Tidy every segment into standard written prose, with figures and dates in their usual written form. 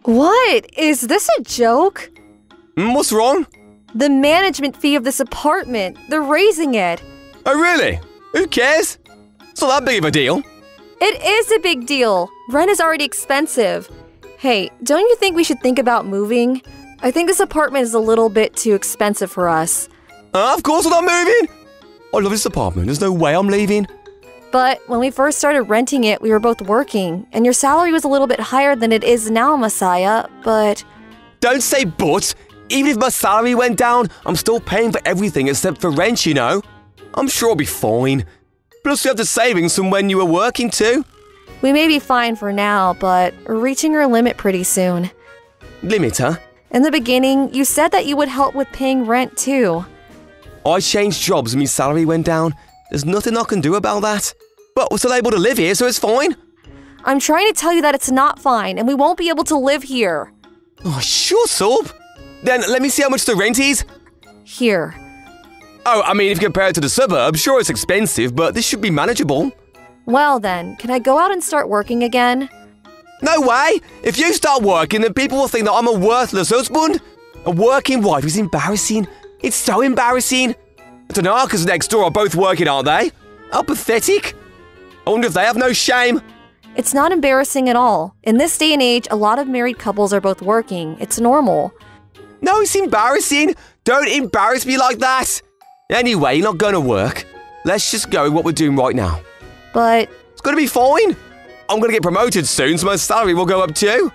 What? Is this a joke? What's wrong? The management fee of this apartment. They're raising it. Oh, really? Who cares? It's not that big of a deal. It is a big deal. Rent is already expensive. Hey, don't you think we should think about moving? I think this apartment is a little bit too expensive for us. Of course I'm not moving. I love this apartment. There's no way I'm leaving. But when we first started renting it, we were both working, and your salary was a little bit higher than it is now, Messiah, but… Don't say but. Even if my salary went down, I'm still paying for everything except for rent, you know. I'm sure I'll be fine. Plus you have the savings from when you were working too. We may be fine for now, but we're reaching our limit pretty soon. Limit, huh? In the beginning, you said that you would help with paying rent too. I changed jobs and my salary went down. There's nothing I can do about that. But we're still able to live here, so it's fine. I'm trying to tell you that it's not fine, and we won't be able to live here. Oh, shut up. Then let me see how much the rent is. Here. Oh, I mean, if you compare it to the suburbs, sure it's expensive, but this should be manageable. Well then, can I go out and start working again? No way! If you start working, then people will think that I'm a worthless husband. A working wife is embarrassing. It's so embarrassing. The narcos next door are both working, aren't they? How pathetic. I wonder if they have no shame. It's not embarrassing at all. In this day and age, a lot of married couples are both working. It's normal. No, it's embarrassing. Don't embarrass me like that. Anyway, you're not going to work. Let's just go with what we're doing right now. But… It's going to be fine. I'm going to get promoted soon, so my salary will go up too.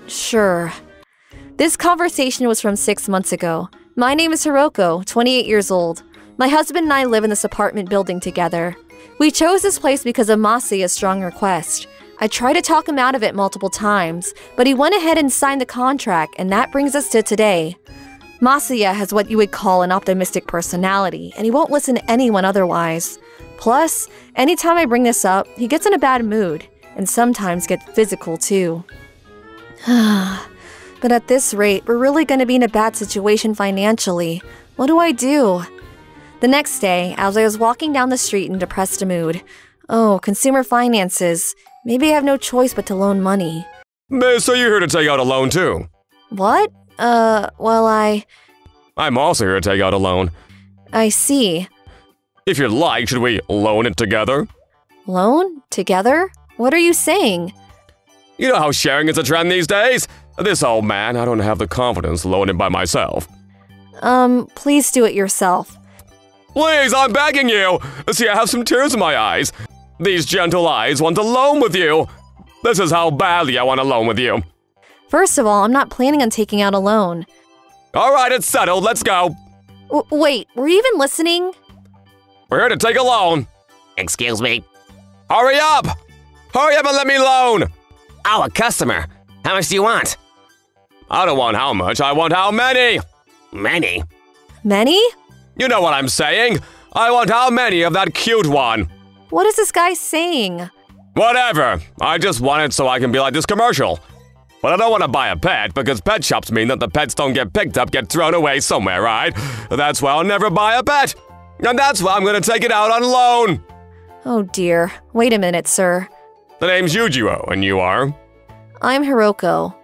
Sure. This conversation was from 6 months ago. My name is Hiroko, 28 years old. My husband and I live in this apartment building together. We chose this place because of Masia's strong request. I tried to talk him out of it multiple times, but he went ahead and signed the contract, and that brings us to today. Masia has what you would call an optimistic personality, and he won't listen to anyone otherwise. Plus, anytime I bring this up, he gets in a bad mood, and sometimes gets physical too. But at this rate, we're really going to be in a bad situation financially. What do I do? The next day, as I was walking down the street in depressed mood, oh, consumer finances. Maybe I have no choice but to loan money. So you're here to take out a loan too? What? Well, I'm also here to take out a loan. I see. If you'd like, should we loan it together? Loan? Together? What are you saying? You know how sharing is a trend these days? This old man, I don't have the confidence to loan it by myself. Please do it yourself. Please, I'm begging you! See, I have some tears in my eyes. These gentle eyes want to loan with you. This is how badly I want to loan with you. First of all, I'm not planning on taking out a loan. All right, it's settled. Let's go. Wait, were you even listening? We're here to take a loan. Excuse me. Hurry up! Hurry up and let me loan! Oh, a customer. How much do you want? I don't want how much, I want how many! Many? Many? You know what I'm saying. I want how many of that cute one. What is this guy saying? Whatever. I just want it so I can be like this commercial. But I don't want to buy a pet because pet shops mean that the pets don't get picked up, get thrown away somewhere, right? That's why I'll never buy a pet. And that's why I'm going to take it out on loan. Oh dear. Wait a minute, sir. The name's Yujiro, and you are? I'm Hiroko.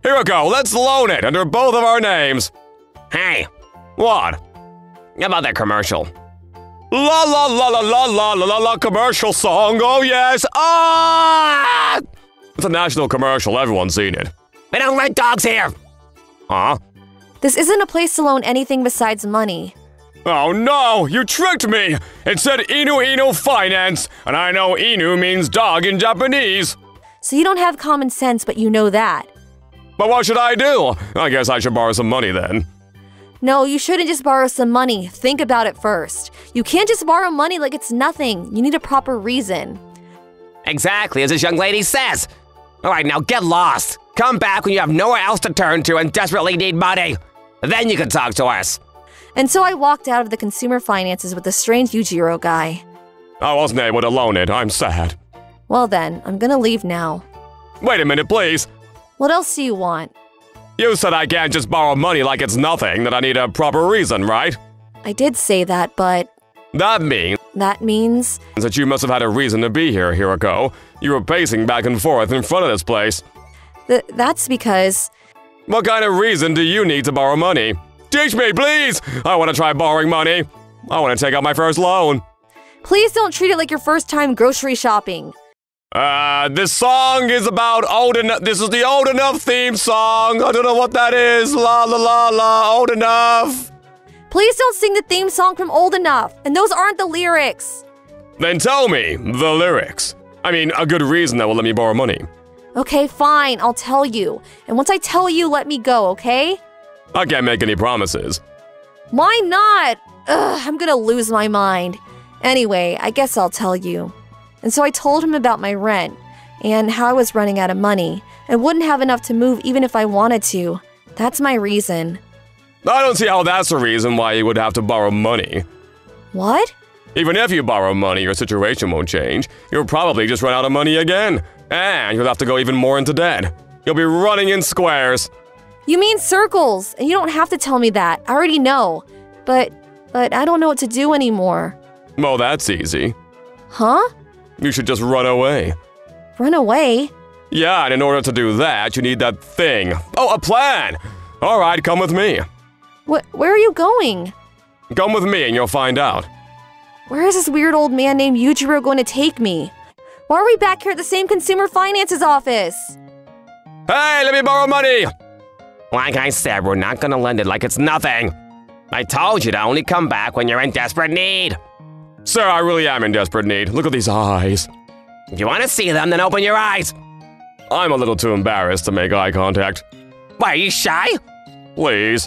Hiroko, let's loan it under both of our names. Hey, What? how about that commercial? La la la la la la la la la commercial song, oh yes! Ah! It's a national commercial, everyone's seen it. We don't rent dogs here. Huh? This isn't a place to loan anything besides money. Oh no, you tricked me! It said Inu Inu Finance, and I know Inu means dog in Japanese. So you don't have common sense, but you know that. But what should I do? I guess I should borrow some money then. No, you shouldn't just borrow some money. Think about it first. You can't just borrow money like it's nothing. You need a proper reason. Exactly as this young lady says. All right, now get lost. Come back when you have nowhere else to turn to and desperately need money. Then you can talk to us. And so I walked out of the consumer finances with the strange Yujiro guy. I wasn't able to loan it, I'm sad. Well then, I'm gonna leave now. Wait a minute, please. What else do you want? You said I can't just borrow money like it's nothing, that I need a proper reason, right? I did say that, but That means that means… that you must have had a reason to be here, Hiroko. You were pacing back and forth in front of this place. That's because… What kind of reason do you need to borrow money? Teach me, please! I want to try borrowing money. I want to take out my first loan. Please don't treat it like your first time grocery shopping. This song is about old enough. This is the old enough theme song. I don't know what that is. La la la la, old enough. Please don't sing the theme song from Old Enough, and those aren't the lyrics. Then tell me the lyrics. I mean, a good reason that will let me borrow money. Okay, fine, I'll tell you. And once I tell you, let me go, okay? I can't make any promises. Why not? Ugh, I'm gonna lose my mind. Anyway, I guess I'll tell you. And so I told him about my rent, and how I was running out of money, and wouldn't have enough to move even if I wanted to. That's my reason. I don't see how that's a reason why you would have to borrow money. What? Even if you borrow money, your situation won't change. You'll probably just run out of money again. And you'll have to go even more into debt. You'll be running in squares. You mean circles, and you don't have to tell me that. I already know. But I don't know what to do anymore. Well, that's easy. Huh? You should just run away. Run away? Yeah, and in order to do that, you need that thing. Oh, a plan! All right, come with me. Where are you going? Come with me and you'll find out. Where is this weird old man named Yujiro going to take me? Why are we back here at the same consumer finances office? Hey, let me borrow money! Like I said, we're not gonna lend it like it's nothing. I told you to only come back when you're in desperate need. Sir, I really am in desperate need. Look at these eyes. If you want to see them, then open your eyes. I'm a little too embarrassed to make eye contact. Why, are you shy? Please.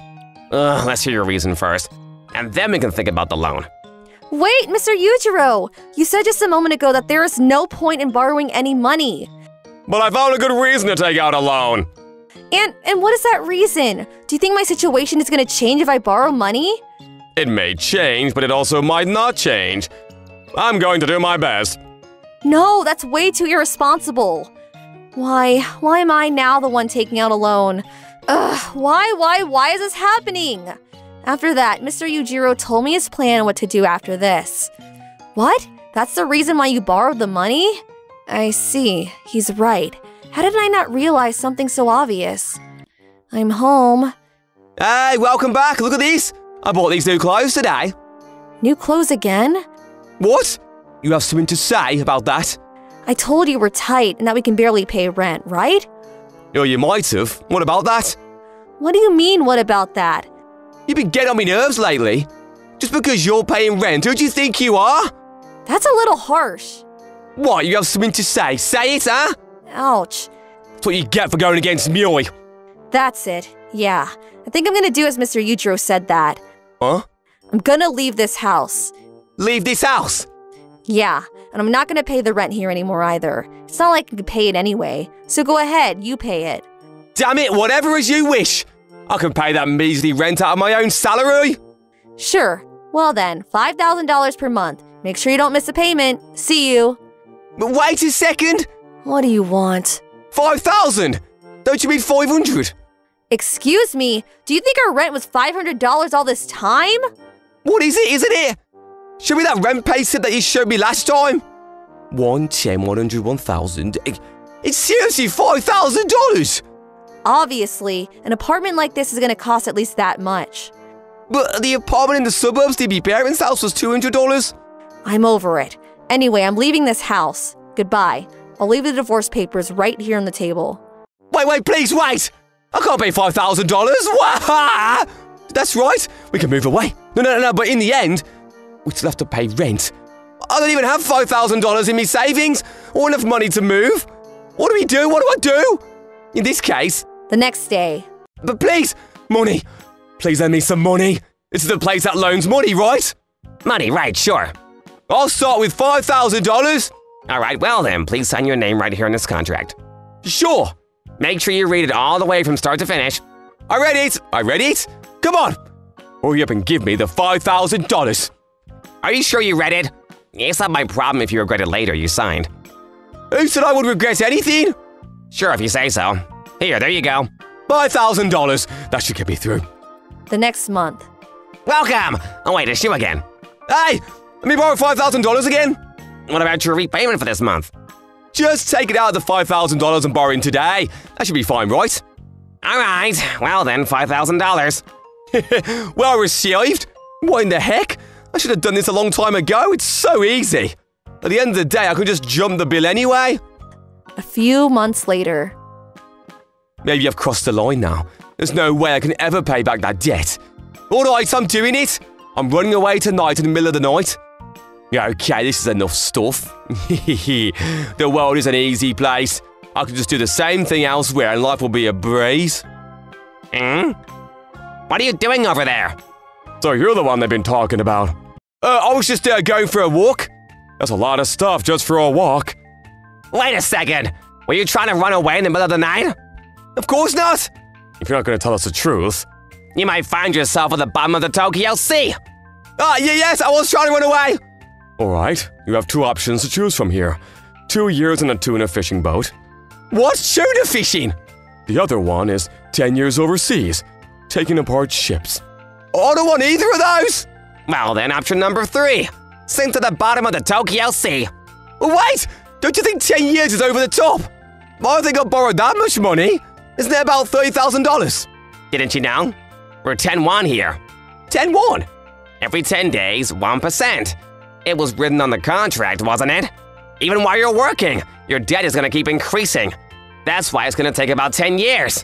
Let's hear your reason first, and then we can think about the loan. Wait, Mr. Yujiro! You said just a moment ago that there is no point in borrowing any money. But I found a good reason to take out a loan. And what is that reason? Do you think my situation is going to change if I borrow money? It may change, but it also might not change. I'm going to do my best. No, that's way too irresponsible. Why am I now the one taking out a loan? Ugh, why is this happening? After that, Mr. Yujiro told me his plan on what to do after this. What? That's the reason why you borrowed the money? I see, he's right. How did I not realize something so obvious? I'm home. Hey, welcome back. Look at these. I bought these new clothes today. New clothes again? What? You have something to say about that? I told you we're tight and that we can barely pay rent, right? Oh, you might have. What about that? What do you mean, what about that? You've been getting on my nerves lately. Just because you're paying rent, who do you think you are? That's a little harsh. What, you have something to say? Say it, huh? Ouch. That's what you get for going against me. That's it. Yeah. I think I'm gonna do as Mr. Yujiro said that. Huh? I'm gonna leave this house. Leave this house? Yeah, and I'm not gonna pay the rent here anymore either. It's not like I can pay it anyway. So go ahead, you pay it. Damn it, whatever as you wish. I can pay that measly rent out of my own salary. Sure. Well then, $5,000 per month. Make sure you don't miss a payment. See you. But wait a second. What do you want? 5,000? Don't you mean 500? Excuse me, do you think our rent was $500 all this time? What is it, isn't it? Show me that rent pay slip that you showed me last time. 110, 100, 1,000. It's seriously $5,000. Obviously, an apartment like this is gonna cost at least that much. But the apartment in the suburbs near my parents' house was $200. I'm over it. Anyway, I'm leaving this house. Goodbye. I'll leave the divorce papers right here on the table. Wait, please, wait! I can't pay $5,000. That's right. We can move away. No, but in the end, we still have to pay rent. I don't even have $5,000 in my savings or enough money to move. What do we do? What do I do? In this case... The next day. But please, money. Please lend me some money. This is the place that loans money, right? Money, right, sure. I'll start with $5,000. All right, well then, please sign your name right here in this contract. Sure. Make sure you read it all the way from start to finish. I read it. Come on. Hurry up and give me the $5,000. Are you sure you read it? It's not my problem if you regret it later you signed. Who said I would regret anything? Sure, if you say so. Here, there you go. $5,000. That should get me through. The next month. Welcome! Oh wait, it's you again. Hey, let me borrow $5,000 again. What about your repayment for this month? Just take it out of the $5,000 I'm borrowing today. That should be fine, right? All right, well then, $5,000. Well received. What in the heck? I should have done this a long time ago. It's so easy. At the end of the day, I could just jump the bill anyway. A few months later. Maybe I've crossed the line now. There's no way I can ever pay back that debt. All right, I'm doing it. I'm running away tonight in the middle of the night. Yeah, okay, this is enough stuff. The world is an easy place. I could just do the same thing elsewhere and life will be a breeze. What are you doing over there? So you're the one they've been talking about. I was just going for a walk. That's a lot of stuff just for a walk. Wait a second. Were you trying to run away in the middle of the night? Of course not. If you're not going to tell us the truth. You might find yourself at the bottom of the Tokyo Sea. Yes, I was trying to run away. All right, you have two options to choose from here. 2 years in a tuna fishing boat. What's tuna fishing? The other one is 10 years overseas, taking apart ships. I don't want either of those. Well then, option number 3. Sink to the bottom of the Tokyo Sea. Wait, don't you think 10 years is over the top? I don't think I borrowed that much money. Isn't it about $30,000? Didn't you know? We're 10 won here. 10 won? Every 10 days, 1%. It was written on the contract, wasn't it? Even while you're working, your debt is gonna keep increasing. That's why it's gonna take about 10 years.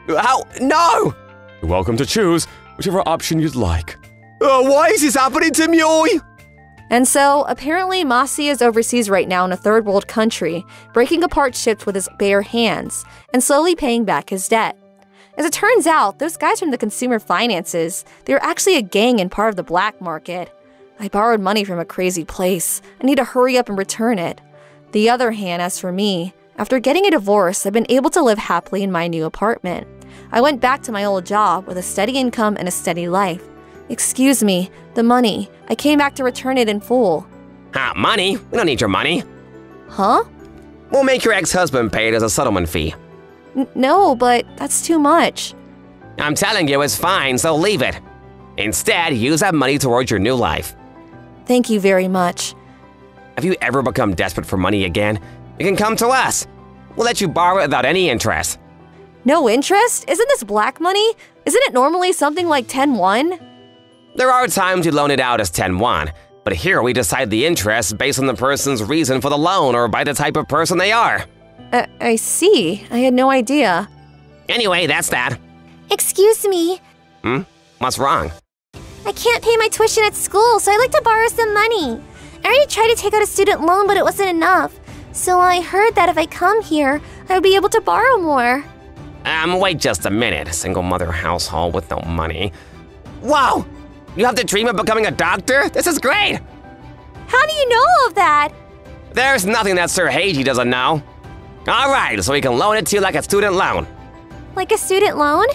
How? No! You're welcome to choose whichever option you'd like. Why is this happening to me? And so, apparently Masi is overseas right now in a third world country, breaking apart ships with his bare hands, and slowly paying back his debt. As it turns out, those guys from the consumer finances, they're actually a gang and part of the black market. I borrowed money from a crazy place. I need to hurry up and return it. The other hand, as for me, after getting a divorce, I've been able to live happily in my new apartment. I went back to my old job with a steady income and a steady life. Excuse me, the money. I came back to return it in full. Money? We don't need your money. Huh? We'll make your ex-husband pay it as a settlement fee. No, but that's too much. I'm telling you, it's fine, so leave it. Instead, use that money towards your new life. Thank you very much. Have you ever become desperate for money again? You can come to us. We'll let you borrow it without any interest. No interest? Isn't this black money? Isn't it normally something like 10 won? There are times we loan it out as 10 won, but here we decide the interest based on the person's reason for the loan or by the type of person they are. I see. I had no idea. Anyway, that's that. Excuse me. What's wrong? I can't pay my tuition at school, so I'd like to borrow some money. I already tried to take out a student loan, but it wasn't enough. So I heard that if I come here, I would be able to borrow more. Wait just a minute. Single mother household with no money. Wow! You have the dream of becoming a doctor? This is great! How do you know all of that? There's nothing that Sir Heiji doesn't know. Alright, so we can loan it to you like a student loan. Like a student loan?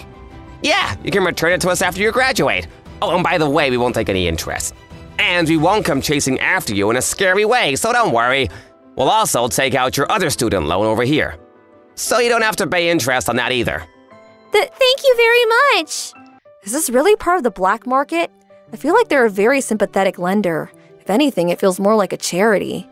Yeah, you can return it to us after you graduate. Oh, and by the way, we won't take any interest. And we won't come chasing after you in a scary way, so don't worry. We'll also take out your other student loan over here. So you don't have to pay interest on that either. Thank you very much. Is this really part of the black market? I feel like they're a very sympathetic lender. If anything, it feels more like a charity.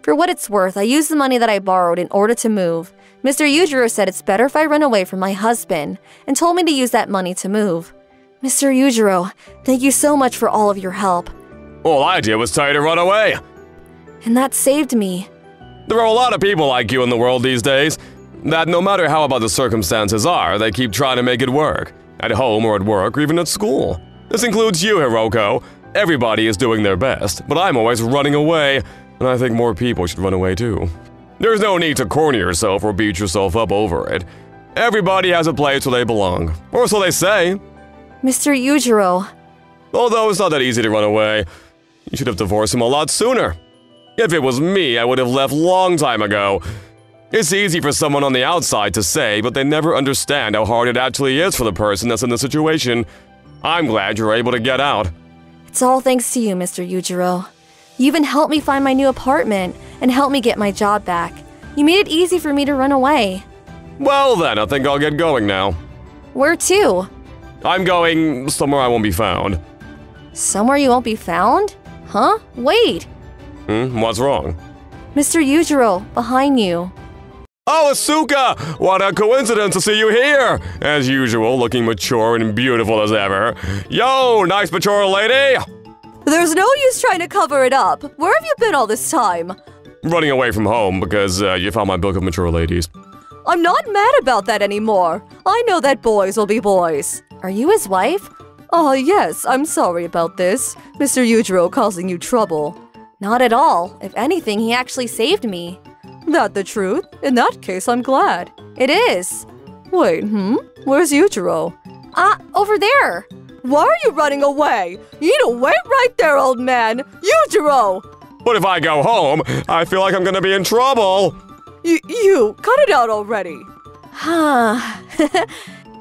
For what it's worth, I used the money that I borrowed in order to move. Mr. Yujiro said it's better if I run away from my husband, and told me to use that money to move. Mr. Yujiro, thank you so much for all of your help. All I did was tell you to run away. And that saved me. There are a lot of people like you in the world these days, that no matter how bad the circumstances are, they keep trying to make it work. At home or at work or even at school. This includes you, Hiroko. Everybody is doing their best, but I'm always running away, and I think more people should run away too. There's no need to corner yourself or beat yourself up over it. Everybody has a place where they belong, or so they say. Mr. Yujiro. Although it's not that easy to run away. You should have divorced him a lot sooner. If it was me, I would have left long time ago. It's easy for someone on the outside to say, but they never understand how hard it actually is for the person that's in the situation. I'm glad you're able to get out. It's all thanks to you, Mr. Yujiro. You even helped me find my new apartment and helped me get my job back. You made it easy for me to run away. Well then, I think I'll get going now. Where to? I'm going somewhere I won't be found. Somewhere you won't be found? Huh? Wait. What's wrong? Mr. Yujiro, behind you. Oh, Asuka! What a coincidence to see you here! As usual, looking mature and beautiful as ever. Yo, nice mature lady! There's no use trying to cover it up. Where have you been all this time? Running away from home because you found my book of mature ladies. I'm not mad about that anymore. I know that boys will be boys. Are you his wife? Oh, yes, I'm sorry about this. Mr. Yujiro causing you trouble. Not at all. If anything, he actually saved me. That the truth? In that case, I'm glad. It is. Wait, Where's Yujiro? Over there. Why are you running away? You need to wait right there, old man. Yujiro! But if I go home, I feel like I'm gonna be in trouble. You, cut it out already.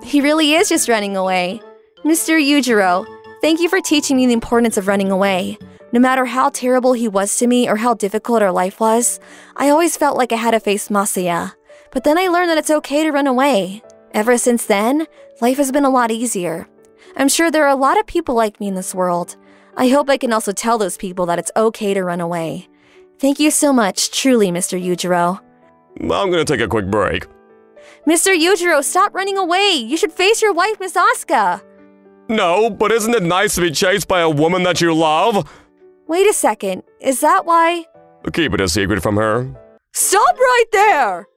He really is just running away. Mr. Yujiro, thank you for teaching me the importance of running away. No matter how terrible he was to me or how difficult our life was, I always felt like I had to face Masaya. But then I learned that it's okay to run away. Ever since then, life has been a lot easier. I'm sure there are a lot of people like me in this world. I hope I can also tell those people that it's okay to run away. Thank you so much, truly, Mr. Yujiro. I'm gonna take a quick break. Mr. Yujiro, stop running away. You should face your wife, Miss Asuka. No, but isn't it nice to be chased by a woman that you love? Wait a second. Is that why? Keep it a secret from her. Stop right there!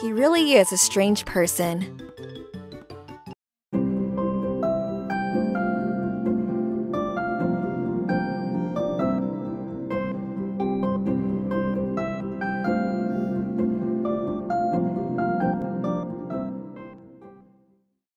He really is a strange person.